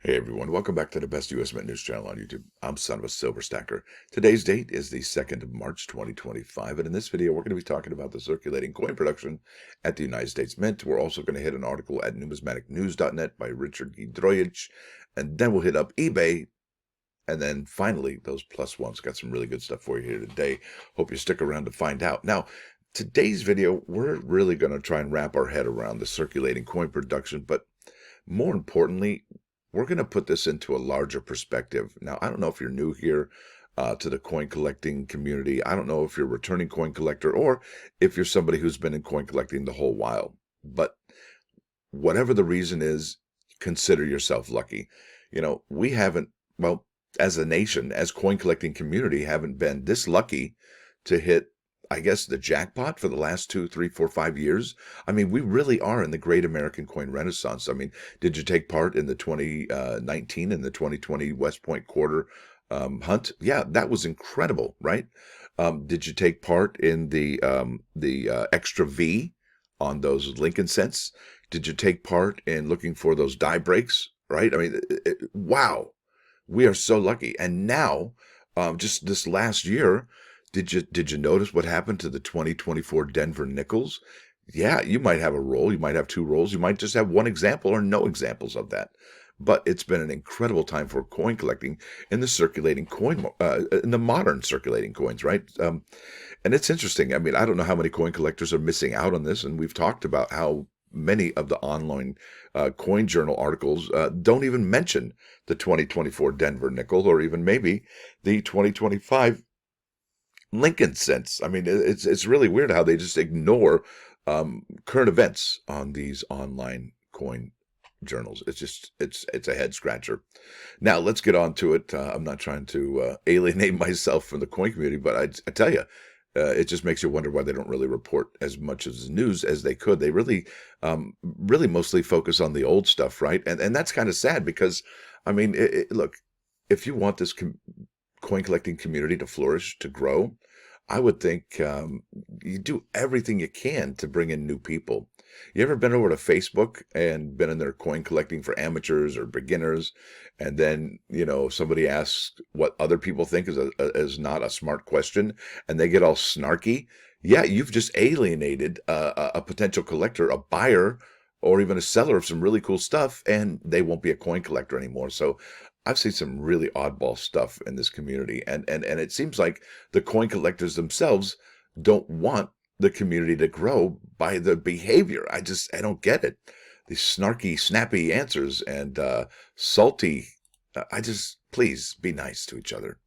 Hey everyone, welcome back to the best U.S. Mint news channel on YouTube. I'm Son of a Silver Stacker. Today's date is the 2nd of March, 2025, and in this video we're going to be talking about the circulating coin production at the United States Mint. We're also going to hit an article at numismaticnews.net by Richard Gidroyich, and then we'll hit up eBay, and then finally those plus ones. Got some really good stuff for you here today. Hope you stick around to find out. Now, today's video, we're really going to try and wrap our head around the circulating coin production, but more importantly, we're going to put this into a larger perspective. Now, I don't know if you're new here to the coin collecting community. I don't know if you're a returning coin collector or if you're somebody who's been in coin collecting the whole while. But whatever the reason is, consider yourself lucky. You know, we haven't, well, as a nation, as coin collecting community, haven't been this lucky to hit, I guess, the jackpot for the last 2, 3, 4, 5 years. I mean, we really are in the great American coin renaissance. I mean, did you take part in the 2019 and the 2020 West Point quarter hunt? Yeah, that was incredible, right? Did you take part in the extra V on those Lincoln cents? Did you take part in looking for those die breaks, right? I mean, wow, we are so lucky. And now, just this last year, did you notice what happened to the 2024 Denver nickels? Yeah, you might have a roll, you might have 2 rolls, you might just have 1 example or no examples of that. But it's been an incredible time for coin collecting in the circulating coin, in the modern circulating coins, right? And it's interesting. I mean, I don't know how many coin collectors are missing out on this, and we've talked about how many of the online coin journal articles don't even mention the 2024 Denver nickel or even maybe the 2025 Lincoln cents. I mean, it's really weird how they just ignore current events on these online coin journals. It's a head scratcher. Now let's get on to it. I'm not trying to alienate myself from the coin community, but I tell you, it just makes you wonder why they don't really report as much as news as they could. They really, really mostly focus on the old stuff, right? And that's kind of sad because, I mean, look, if you want this coin collecting community to flourish, to grow, I would think you do everything you can to bring in new people. You ever been over to Facebook and been in there coin collecting for amateurs or beginners, and then, you know, somebody asks what other people think is not a smart question, and they get all snarky? Yeah, you've just alienated a potential collector, a buyer, or even a seller of some really cool stuff, and they won't be a coin collector anymore. So I've seen some really oddball stuff in this community, and it seems like the coin collectors themselves don't want the community to grow by the behavior. I don't get it. These snarky, snappy answers and salty. Please be nice to each other.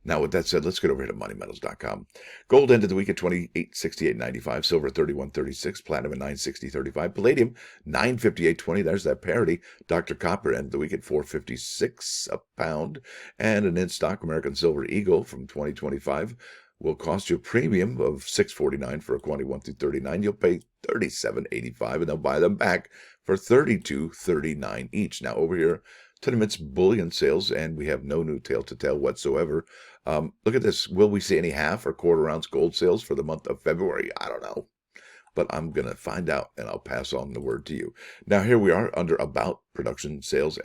Now, with that said, let's get over here to moneymetals.com. Gold ended the week at $28.68.95, silver at $31.36, platinum at $9.60.35, palladium $9.58.20. There's that parity. Dr. Copper ended the week at $4.56 a pound, and an in-stock American Silver Eagle from 2025 will cost you a premium of $6.49 for a quantity 1 through 39. You'll pay $37.85, and they'll buy them back for $32.39 each. Now, over here to the Mint's bullion sales, and we have no new tale to tell whatsoever. Look at this. Will we see any half or quarter ounce gold sales for the month of February? I don't know, but I'm going to find out, and I'll pass on the word to you. Now, here we are under About Production Sales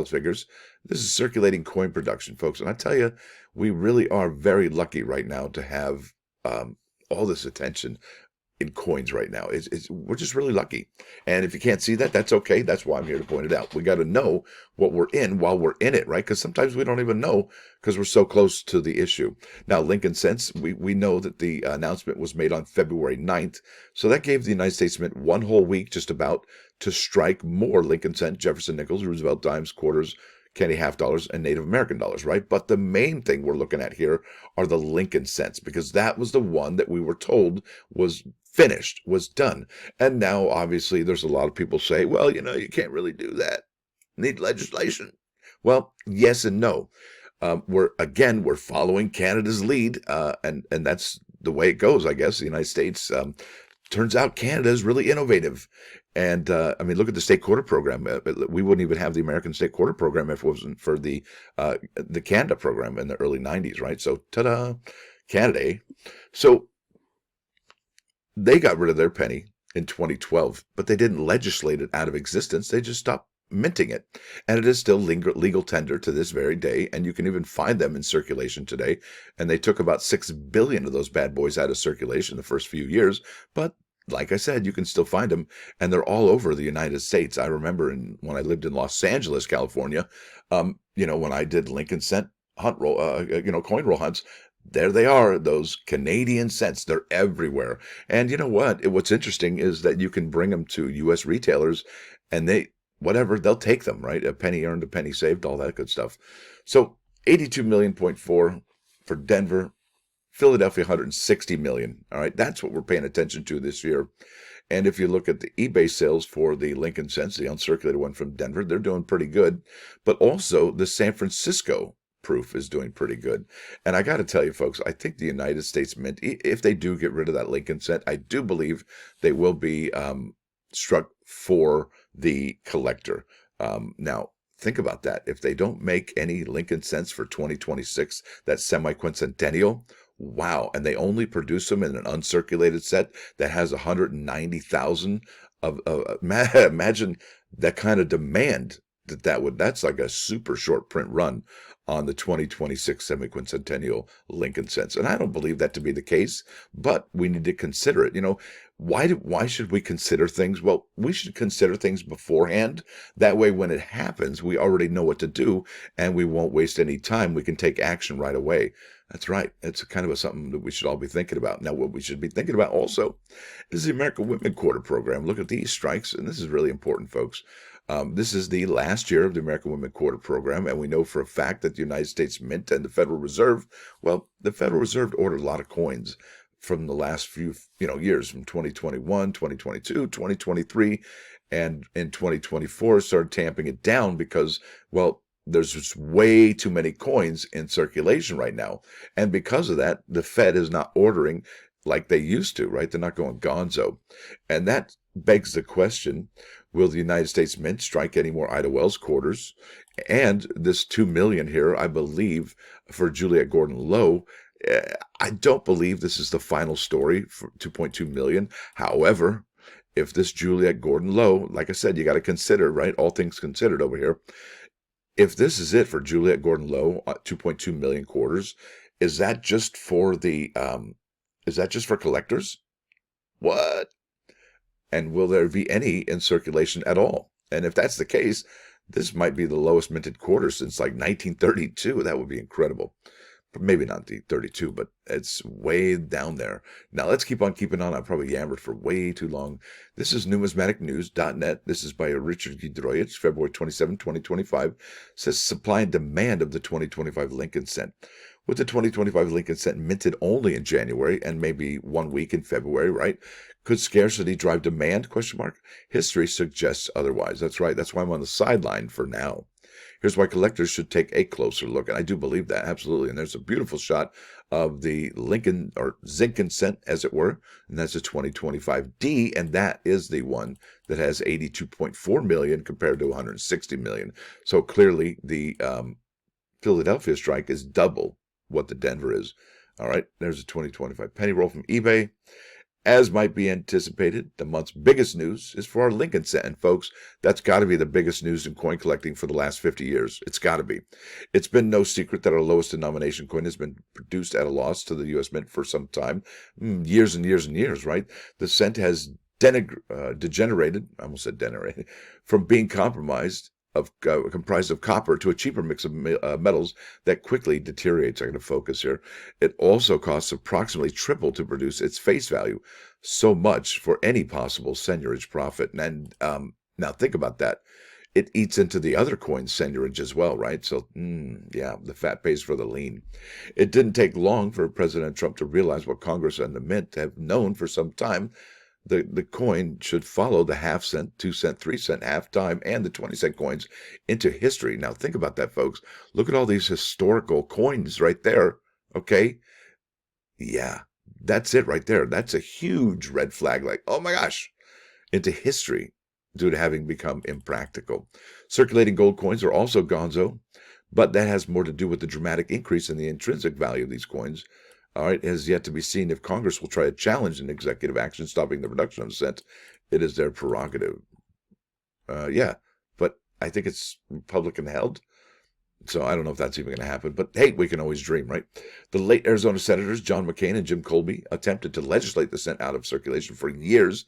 figures. This is circulating coin production, folks, and I tell you, we really are very lucky right now to have all this attention in coins right now. We're just really lucky. And if you can't see that, that's okay. That's why I'm here to point it out. We got to know what we're in while we're in it, right? Because sometimes we don't even know because we're so close to the issue. Now, Lincoln cents, we know that the announcement was made on February 9th. So that gave the United States Mint 1 whole week just about to strike more Lincoln cent, Jefferson nickels, Roosevelt dimes, quarters, Candy half dollars, and Native American dollars, right? But the main thing we're looking at here are the Lincoln cents, because that was the one that we were told was finished, was done. And now, obviously, there's a lot of people say, well, you know, you can't really do that. Need legislation. Well, yes and no. We're following Canada's lead, and that's the way it goes, I guess. The United States turns out Canada is really innovative. And I mean, look at the state quarter program. We wouldn't even have the American state quarter program if it wasn't for the Canada program in the early 90s, right? So, ta-da, Canada. Eh? So they got rid of their penny in 2012, but they didn't legislate it out of existence. They just stopped minting it. And it is still legal tender to this very day, and you can even find them in circulation today. And they took about 6 billion of those bad boys out of circulation the first few years, but like I said, you can still find them, and they're all over the United States. I remember when I lived in Los Angeles, California, when I did Lincoln cent hunt roll, coin roll hunts, there they are, those Canadian cents. They're everywhere. And you know what? What's interesting is that you can bring them to U.S. retailers, and they'll take them, right? A penny earned, a penny saved, all that good stuff. So 82.4 million for Denver. Philadelphia, 160 million. All right, that's what we're paying attention to this year. And if you look at the eBay sales for the Lincoln cents, the uncirculated one from Denver, they're doing pretty good. But also the San Francisco proof is doing pretty good. And I got to tell you, folks, I think the United States Mint, if they do get rid of that Lincoln cent, I do believe they will be struck for the collector. Now, think about that. If they don't make any Lincoln cents for 2026, that semi-quincentennial, wow. And they only produce them in an uncirculated set that has 190,000 imagine that kind of demand that's like a super short print run on the 2026 semi-quincentennial Lincoln cents. And I don't believe that to be the case, but we need to consider it. Why should we consider things? Well, we should consider things beforehand. That way, when it happens, we already know what to do, and we won't waste any time. We can take action right away. That's right. It's kind of something that we should all be thinking about. Now, what we should be thinking about also is the American Women Quarter Program. Look at these strikes, and this is really important, folks. This is the last year of the American Women Quarter Program, and we know for a fact that the United States Mint and the Federal Reserve, well, the Federal Reserve ordered a lot of coins from the last few years, from 2021, 2022, 2023, and in 2024 started tamping it down because, well, there's just way too many coins in circulation right now. And because of that, the Fed is not ordering like they used to, right? They're not going gonzo. And that begs the question, will the United States Mint strike any more Ida Wells quarters? And this 2 million here, I believe, for Juliette Gordon Low, I don't believe this is the final story for 2.2 million. However, if this Juliette Gordon Low, like I said, you got to consider, right? All things considered over here. If this is it for Juliette Gordon Low, 2.2 million quarters, is that just for collectors? What? And will there be any in circulation at all? And if that's the case, this might be the lowest minted quarter since like 1932. That would be incredible. Maybe not the 32, but it's way down there. Now let's keep on keeping on. I've probably yammered for way too long. This is numismaticnews.net. This is by Richard Gidroyich, February 27, 2025. It says supply and demand of the 2025 Lincoln cent. With the 2025 Lincoln cent minted only in January and maybe 1 week in February, right? Could scarcity drive demand? History suggests otherwise. That's right. That's why I'm on the sideline for now. Here's why collectors should take a closer look. And I do believe that, absolutely. And there's a beautiful shot of the Lincoln or Zinken cent, as it were. And that's a 2025D. And that is the one that has 82.4 million compared to 160 million. So clearly the Philadelphia strike is double what the Denver is. All right, there's a 2025 penny roll from eBay. As might be anticipated, the month's biggest news is for our Lincoln cent. And folks, that's got to be the biggest news in coin collecting for the last 50 years. It's got to be. It's been no secret that our lowest denomination coin has been produced at a loss to the U.S. Mint for some time, years and years and years, right? The cent has degenerated, I almost said degenerated, from being comprised of copper to a cheaper mix of metals that quickly deteriorates. I'm going to focus here. It also costs approximately triple to produce its face value. So much for any possible seigniorage profit. And now think about that. It eats into the other coin's seigniorage as well, right? So, yeah, the fat pays for the lean. It didn't take long for President Trump to realize what Congress and the Mint have known for some time. The coin should follow the half cent, 2 cent, 3 cent, half dime, and the 20-cent coins into history. Now, think about that, folks. Look at all these historical coins right there, okay? Yeah, that's it right there. That's a huge red flag, like, oh my gosh, into history due to having become impractical. Circulating gold coins are also gonzo, but that has more to do with the dramatic increase in the intrinsic value of these coins. All right, it has yet to be seen if Congress will try to challenge an executive action stopping the production of cent. It is their prerogative. Yeah, but I think it's Republican held. So I don't know if that's even going to happen. But hey, we can always dream, right? The late Arizona senators, John McCain and Jim Colby, attempted to legislate the cent out of circulation for years.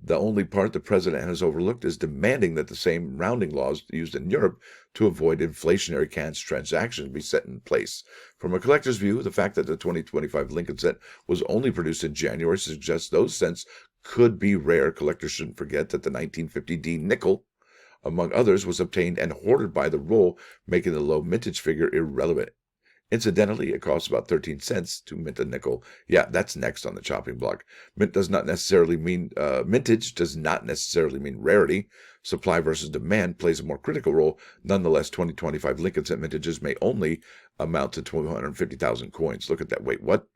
The only part the president has overlooked is demanding that the same rounding laws used in Europe to avoid inflationary cash transactions be set in place. From a collector's view, the fact that the 2025 Lincoln cent was only produced in January suggests those cents could be rare. Collectors shouldn't forget that the 1950 D nickel, among others, was obtained and hoarded by the roll, making the low mintage figure irrelevant. Incidentally, it costs about 13 cents to mint a nickel. Yeah, that's next on the chopping block. Mintage does not necessarily mean rarity. Supply versus demand plays a more critical role. Nonetheless, 2025 Lincoln cent mintages may only amount to 250,000 coins. Look at that. Wait, what?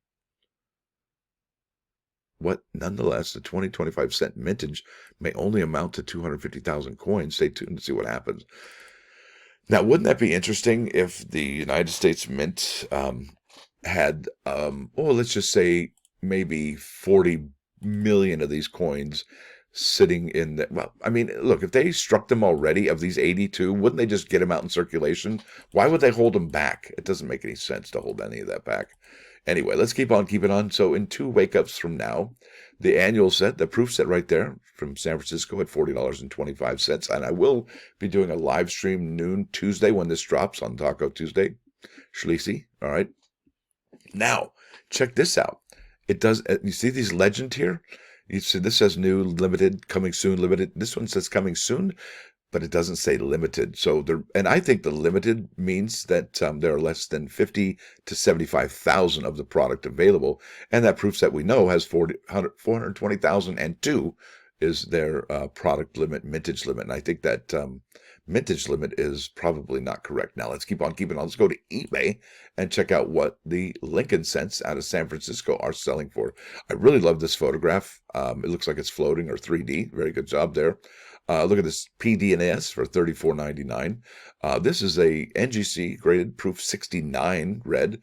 Nonetheless, the 2025 cent mintage may only amount to 250,000 coins. Stay tuned to see what happens. Now, wouldn't that be interesting if the United States Mint had, let's just say maybe 40 million of these coins sitting in the, well, I mean, look, if they struck them already of these 82, wouldn't they just get them out in circulation? Why would they hold them back? It doesn't make any sense to hold any of that back. Anyway, let's keep on keeping on. So in 2 wake-ups from now, the annual set, the proof set right there from San Francisco at $40.25. And I will be doing a live stream noon Tuesday when this drops on Taco Tuesday. Schlesy, all right? Now, check this out. It does, you see these legend here? You see this says new, limited, coming soon, limited. This one says coming soon, but it doesn't say limited. So and I think the limited means that there are less than 50 to 75,000 of the product available. And that proves that we know has 420,002 is their product limit, mintage limit. And I think that mintage limit is probably not correct. Now let's keep on keeping on. Let's go to eBay and check out what the Lincoln cents out of San Francisco are selling for. I really love this photograph. It looks like it's floating or 3D. Very good job there. Look at this PD&S for $34.99. This is a NGC graded proof 69 red.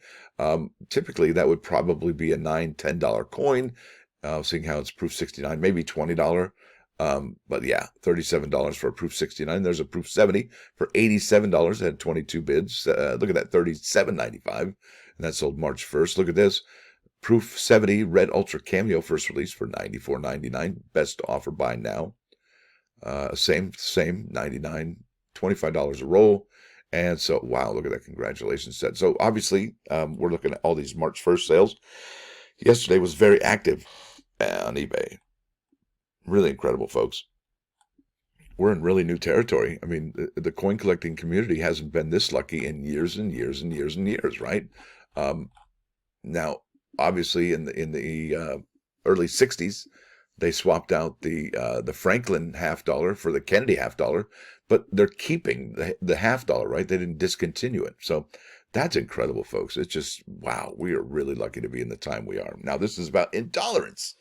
Typically, that would probably be a $9, $10 coin. Seeing how it's proof 69, maybe $20. But yeah, $37 for a proof 69. There's a proof 70 for $87. It had 22 bids. Look at that, $37.95. And that sold March 1st. Look at this. Proof 70 red ultra cameo first release for $94.99. Best offer buy now. Same, $99, $25 a roll. And so, wow, look at that. Congratulations set. So obviously, we're looking at all these March 1st sales. Yesterday was very active on eBay. Really incredible, folks. We're in really new territory. I mean, the coin collecting community hasn't been this lucky in years and years and years and years, right? Now, obviously, in the early 60s, they swapped out the Franklin $50 for the Kennedy $50, but they're keeping the $50, right? They didn't discontinue it. So that's incredible, folks. It's just, wow, we are really lucky to be in the time we are. Now, this is about intolerance.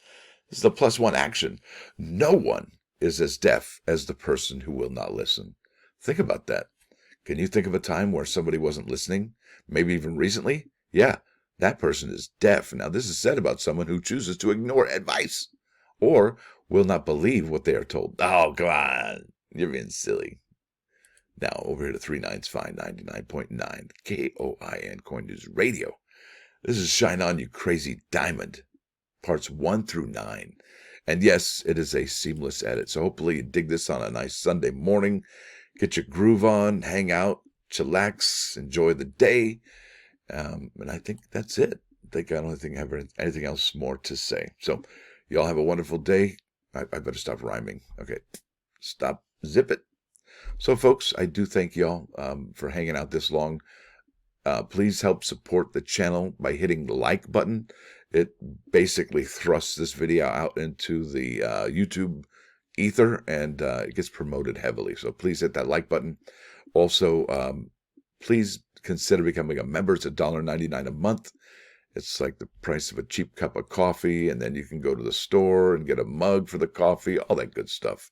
This is the +1 action. No one is as deaf as the person who will not listen. Think about that. Can you think of a time where somebody wasn't listening? Maybe even recently? Yeah, that person is deaf. Now, this is said about someone who chooses to ignore advice or will not believe what they are told. Oh, come on. You're being silly. Now, over here to 3 Nines Fine 99.9 KOIN Coin News Radio. This is Shine On, You Crazy Diamond, parts 1 through 9. And yes, it is a seamless edit. So hopefully you dig this on a nice Sunday morning. Get your groove on, hang out, chillax, enjoy the day. And I think that's it. I don't think I have anything else more to say. So y'all have a wonderful day. I better stop rhyming. Okay, stop, zip it. So, folks, I do thank y'all for hanging out this long. Please help support the channel by hitting the like button. It basically thrusts this video out into the YouTube ether, and it gets promoted heavily. So please hit that like button. Also, please consider becoming a member. It's $1.99 a month. It's like the price of a cheap cup of coffee, and then you can go to the store and get a mug for the coffee, all that good stuff.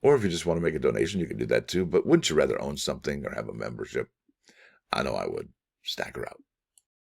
Or if you just want to make a donation, you can do that too. But wouldn't you rather own something or have a membership? I know I would. Stacker out.